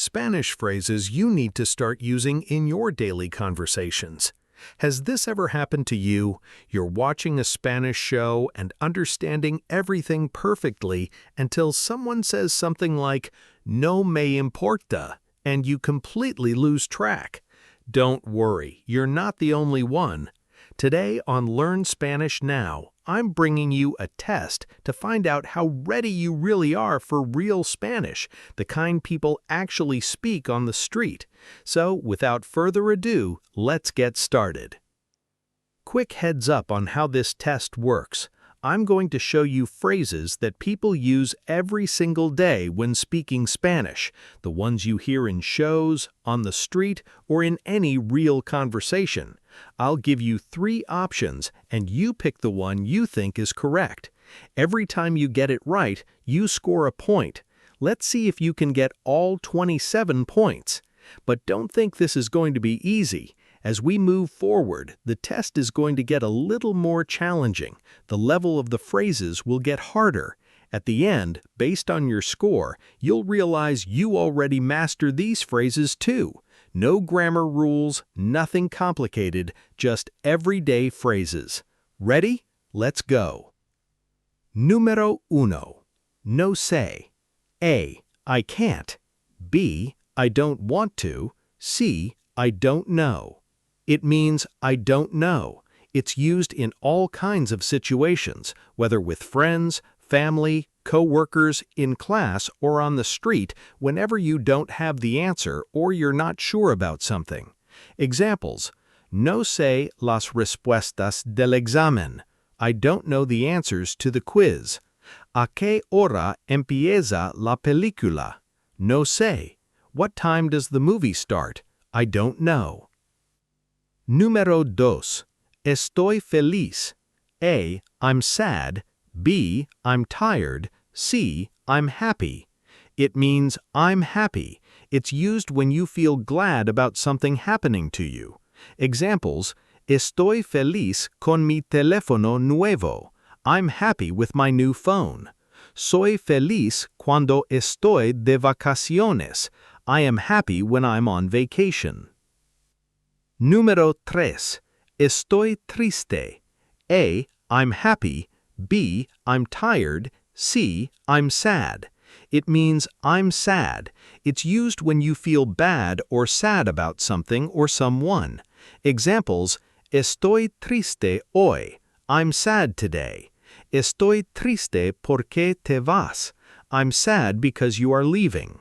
Spanish phrases you need to start using in your daily conversations. Has this ever happened to you? You're watching a Spanish show and understanding everything perfectly until someone says something like, "No me importa," and you completely lose track. Don't worry, you're not the only one. Today on Learn Spanish Now, I'm bringing you a test to find out how ready you really are for real Spanish, the kind people actually speak on the street. So, without further ado, let's get started. Quick heads up on how this test works. I'm going to show you phrases that people use every single day when speaking Spanish, the ones you hear in shows, on the street, or in any real conversation. I'll give you 3 options, and you pick the one you think is correct. Every time you get it right, you score a point. Let's see if you can get all 27 points. But don't think this is going to be easy. As we move forward, the test is going to get a little more challenging. The level of the phrases will get harder. At the end, based on your score, you'll realize you already mastered these phrases too. No grammar rules, nothing complicated, just everyday phrases. Ready? Let's go. Número 1. No sé. A. I can't. B. I don't want to. C. I don't know. It means I don't know. It's used in all kinds of situations, whether with friends, family, co-workers, in class, or on the street, whenever you don't have the answer or you're not sure about something. Examples: No sé las respuestas del examen. I don't know the answers to the quiz. ¿A qué hora empieza la película? No sé. What time does the movie start? I don't know. Número 2. Estoy feliz. A. I'm sad. B. I'm tired. C. I'm happy. It means I'm happy. It's used when you feel glad about something happening to you. Examples: Estoy feliz con mi teléfono nuevo. I'm happy with my new phone. Soy feliz cuando estoy de vacaciones. I am happy when I'm on vacation. Número 3. Estoy triste. A. I'm happy. B. I'm tired. C. I'm sad. It means I'm sad. It's used when you feel bad or sad about something or someone. Examples: Estoy triste hoy. I'm sad today. Estoy triste porque te vas. I'm sad because you are leaving.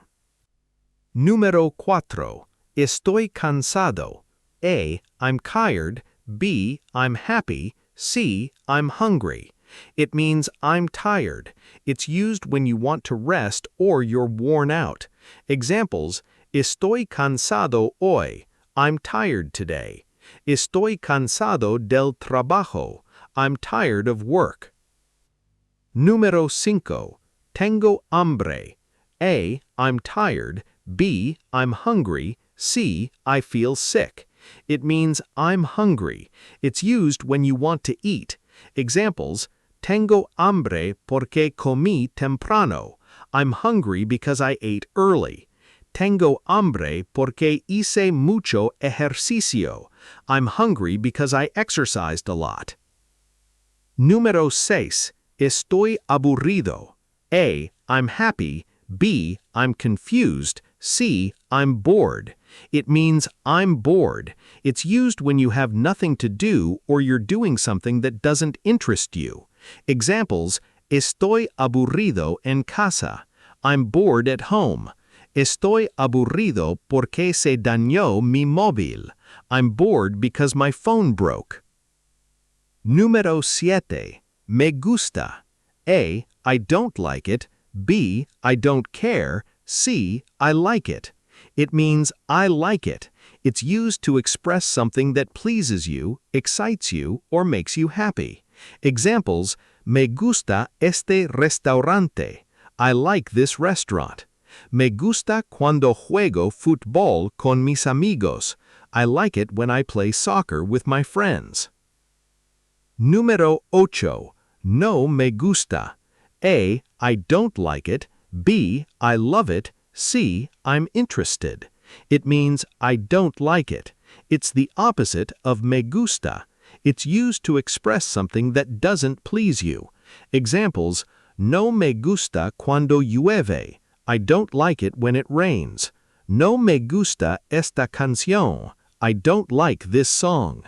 Número 4. Estoy cansado. A. I'm tired. B. I'm happy. C. I'm hungry. It means I'm tired. It's used when you want to rest or you're worn out. Examples: Estoy cansado hoy. I'm tired today. Estoy cansado del trabajo. I'm tired of work. Número 5. Tengo hambre. A. I'm tired. B. I'm hungry. C. I feel sick. It means I'm hungry. It's used when you want to eat. Examples: Tengo hambre porque comí temprano. I'm hungry because I ate early. Tengo hambre porque hice mucho ejercicio. I'm hungry because I exercised a lot. Número 6. Estoy aburrido. A. I'm happy. B. I'm confused. C. I'm bored. It means I'm bored. It's used when you have nothing to do or you're doing something that doesn't interest you. Examples: Estoy aburrido en casa. I'm bored at home. Estoy aburrido porque se dañó mi móvil. I'm bored because my phone broke. Número 7. Me gusta. A. I don't like it. B. I don't care. C. I like it. It means I like it. It's used to express something that pleases you, excites you, or makes you happy. Examples: Me gusta este restaurante. I like this restaurant. Me gusta cuando juego fútbol con mis amigos. I like it when I play soccer with my friends. Número 8. No me gusta. A. I don't like it. B. I love it. C, I'm interested. It means I don't like it. It's the opposite of me gusta. It's used to express something that doesn't please you. Examples: no me gusta cuando llueve. I don't like it when it rains. No me gusta esta canción. I don't like this song.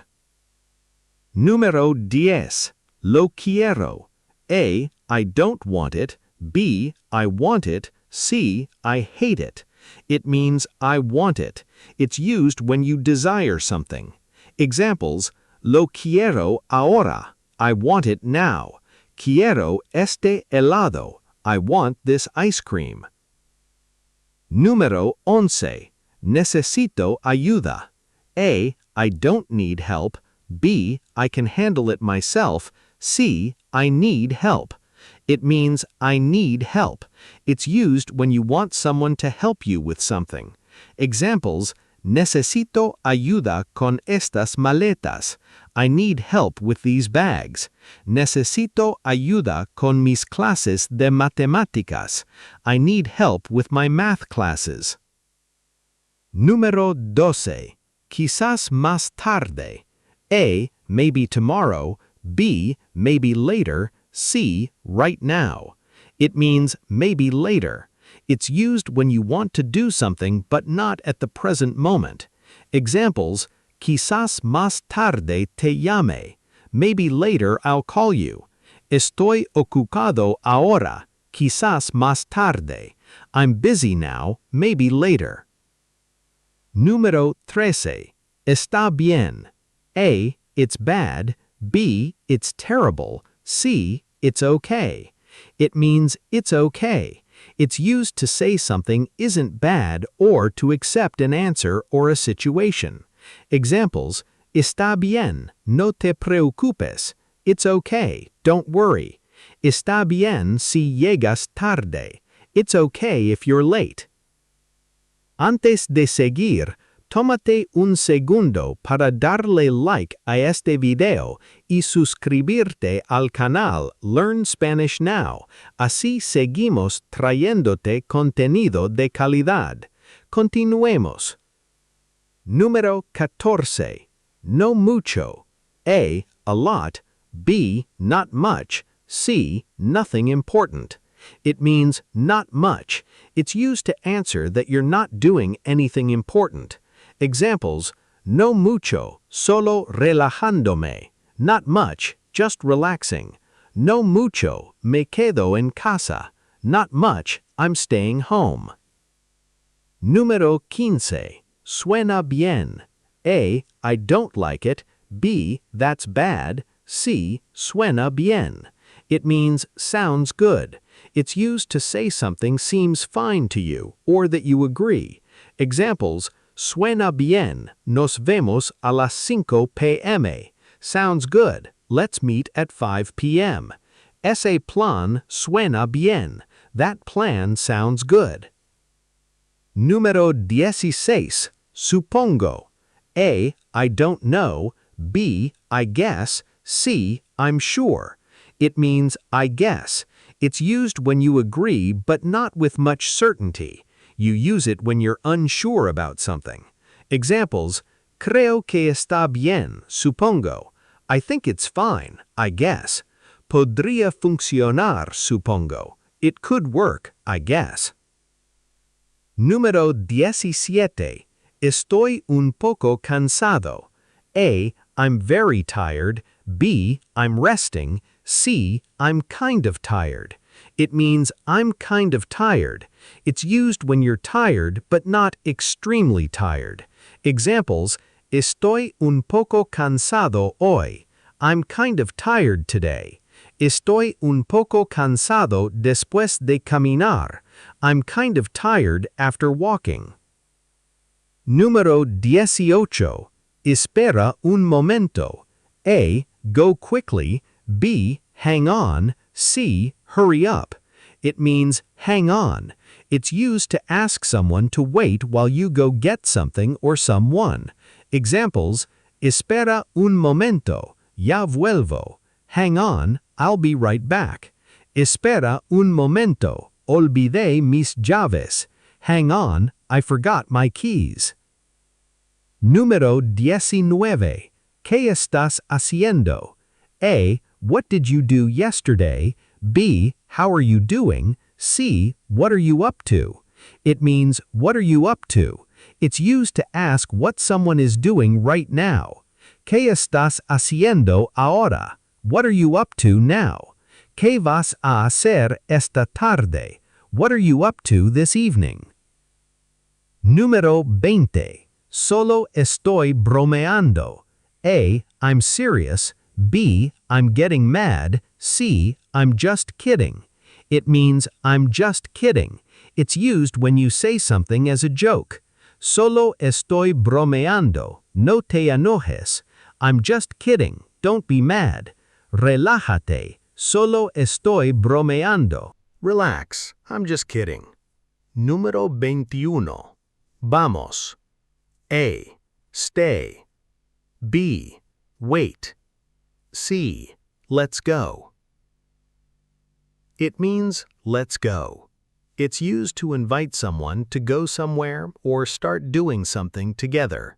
Número 10. Lo quiero. A, I don't want it. B, I want it. C, I hate it. It means I want it. It's used when you desire something. Examples: lo quiero ahora. I want it now. Quiero este helado. I want this ice cream. Número 11. Necesito ayuda. A, I don't need help. B, I can handle it myself. C, I need help. It means I need help. It's used when you want someone to help you with something. Examples: necesito ayuda con estas maletas. I need help with these bags. Necesito ayuda con mis clases de matemáticas. I need help with my math classes. Número 12. Quizás más tarde. A, maybe tomorrow. B, maybe later. C, right now. It means maybe later. It's used when you want to do something but not at the present moment. Examples: quizás más tarde te llame. Maybe later I'll call you. Estoy ocupado ahora. Quizás más tarde. I'm busy now. Maybe later. Número 13. Está bien. A, it's bad. B, it's terrible. C, it's okay. It means it's okay. It's used to say something isn't bad or to accept an answer or a situation. Examples: está bien, no te preocupes. It's okay, don't worry. Está bien si llegas tarde. It's okay if you're late. Antes de seguir, tómate un segundo para darle like a este video y suscribirte al canal Learn Spanish Now. Así seguimos trayéndote contenido de calidad. Continuemos. Número 14. No mucho. A, a lot. B, not much. C, nothing important. It means not much. It's used to answer that you're not doing anything important. Examples: no mucho, solo relajándome. Not much, just relaxing. No mucho, me quedo en casa. Not much, I'm staying home. Número 15. Suena bien. A, I don't like it. B, that's bad. C, suena bien. It means sounds good. It's used to say something seems fine to you or that you agree. Examples: suena bien, nos vemos a las 5 p.m. Sounds good, let's meet at 5 p.m. Ese plan suena bien. That plan sounds good. Número 16. Supongo. A, I don't know. B, I guess. C, I'm sure. It means I guess. It's used when you agree but not with much certainty. You use it when you're unsure about something. Examples: creo que está bien, supongo. I think it's fine, I guess. Podría funcionar, supongo. It could work, I guess. Número 17. Estoy un poco cansado. A, I'm very tired. B, I'm resting. C, I'm kind of tired. It means I'm kind of tired. It's used when you're tired but not extremely tired. Examples: estoy un poco cansado hoy. I'm kind of tired today. Estoy un poco cansado después de caminar. I'm kind of tired after walking. Número 18. Espera un momento. A, go quickly. B, hang on. C, hurry up. It means hang on. It's used to ask someone to wait while you go get something or someone. Examples: espera un momento, ya vuelvo. Hang on, I'll be right back. Espera un momento, olvidé mis llaves. Hang on, I forgot my keys. Número 19. ¿Qué estás haciendo? A. What did you do yesterday? B. How are you doing? C. What are you up to? It means, what are you up to? It's used to ask what someone is doing right now. ¿Qué estás haciendo ahora? What are you up to now? ¿Qué vas a hacer esta tarde? What are you up to this evening? Número 20. Solo estoy bromeando. A. I'm serious. B. I'm getting mad. C. I'm just kidding. It means, I'm just kidding. It's used when you say something as a joke. Solo estoy bromeando. No te enojes. I'm just kidding. Don't be mad. Relájate. Solo estoy bromeando. Relax, I'm just kidding. Número 21. Vamos. A. Stay. B. Wait. C. Let's go. It means, let's go. It's used to invite someone to go somewhere or start doing something together.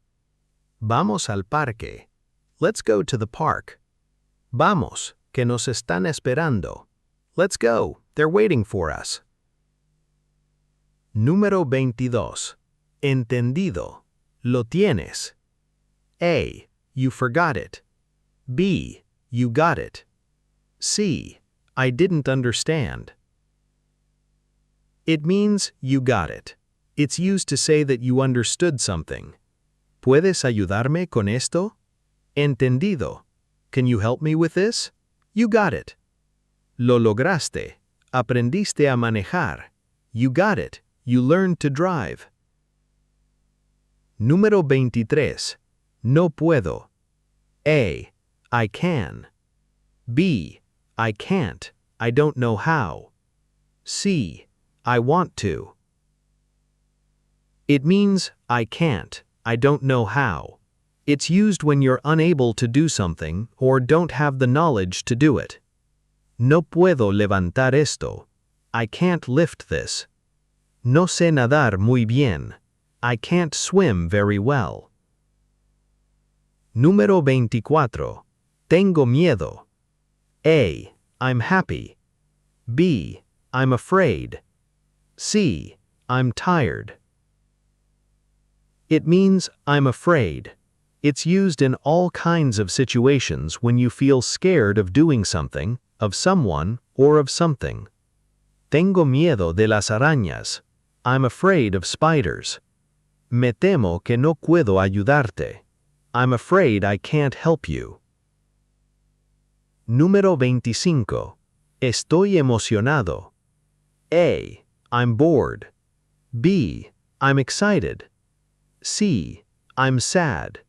Vamos al parque. Let's go to the park. Vamos, que nos están esperando. Let's go, they're waiting for us. Número 22. Entendido. Lo tienes. A. You forgot it. B. You got it. C. I didn't understand. It means you got it. It's used to say that you understood something. ¿Puedes ayudarme con esto? Entendido. Can you help me with this? You got it. Lo lograste. Aprendiste a manejar. You got it. You learned to drive. Número 23. No puedo. A. I can. B. I can't. I don't know how. C. I want to. It means, I can't. I don't know how. It's used when you're unable to do something or don't have the knowledge to do it. No puedo levantar esto. I can't lift this. No sé nadar muy bien. I can't swim very well. Número 24. Tengo miedo. A. I'm happy. B. I'm afraid. C. I'm tired. It means, I'm afraid. It's used in all kinds of situations when you feel scared of doing something, of someone, or of something. Tengo miedo de las arañas. I'm afraid of spiders. Me temo que no puedo ayudarte. I'm afraid I can't help you. Número 25. Estoy emocionado. A. I'm bored. B. I'm excited. C. I'm sad.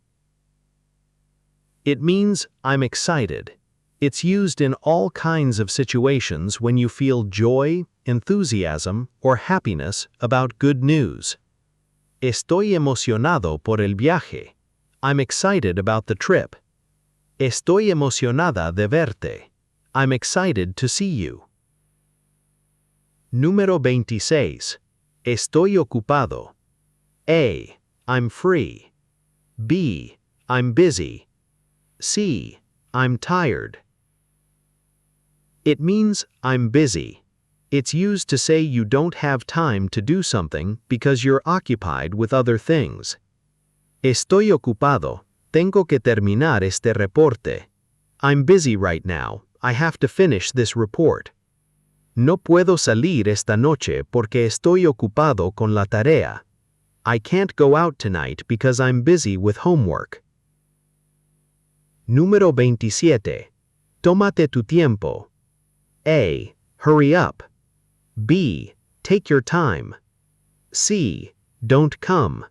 It means, I'm excited. It's used in all kinds of situations when you feel joy, enthusiasm, or happiness about good news. Estoy emocionado por el viaje. I'm excited about the trip. Estoy emocionada de verte. I'm excited to see you. Número 26. Estoy ocupado. A. I'm free. B. I'm busy. C. I'm tired. It means, I'm busy. It's used to say you don't have time to do something because you're occupied with other things. Estoy ocupado. Tengo que terminar este reporte. I'm busy right now. I have to finish this report. No puedo salir esta noche porque estoy ocupado con la tarea. I can't go out tonight because I'm busy with homework. Número 27. Tómate tu tiempo. A. Hurry up. B. Take your time. C. Don't come.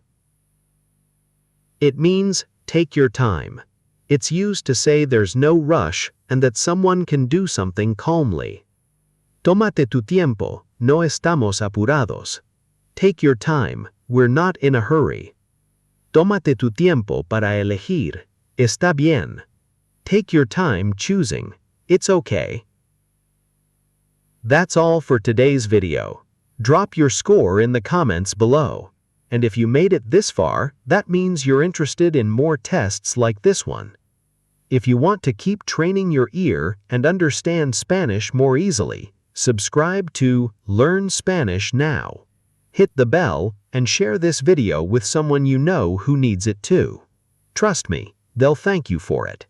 It means, take your time. It's used to say there's no rush and that someone can do something calmly. Tómate tu tiempo, no estamos apurados. Take your time, we're not in a hurry. Tómate tu tiempo para elegir, está bien. Take your time choosing, it's okay. That's all for today's video. Drop your score in the comments below. And if you made it this far, that means you're interested in more tests like this one. If you want to keep training your ear and understand Spanish more easily, subscribe to Learn Spanish Now. Hit the bell and share this video with someone you know who needs it too. Trust me, they'll thank you for it.